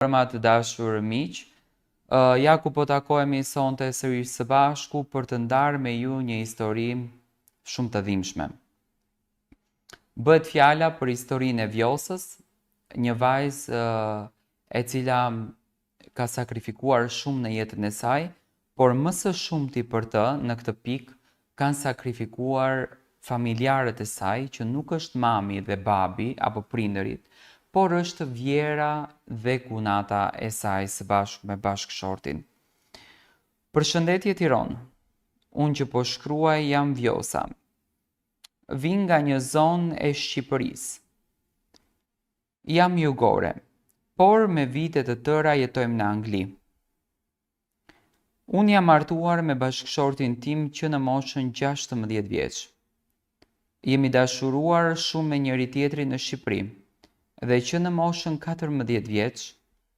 Përma të dashur miq, ja ku po takohemi sonte sërish së bashku për të ndarë me ju një histori shumë të dhimbshme. Bëhet fjala për historinë e Vjosës, një vajzë e cila ka sakrifikuar shumë në jetën e saj, por më së shumti për të në këtë pikë kanë sakrifikuar familjarët e saj, që nuk është mami dhe babi apo prindërit, por është vjera dhe kunata e saj së bashku me bashkëshortin. Përshëndetje Tiranë, unë që po shkruaj jam Vjosa. Vi nga një zonë e Shqipërisë. Jam jugore, por me vite të tëra jetojmë në Angli. Unë jam martuar me bashkëshortin tim që në moshën 16 vjeç. Jemi dashuruar shumë me njëri tjetrin në Shqipëri, dhe që në moshën 14 vjeç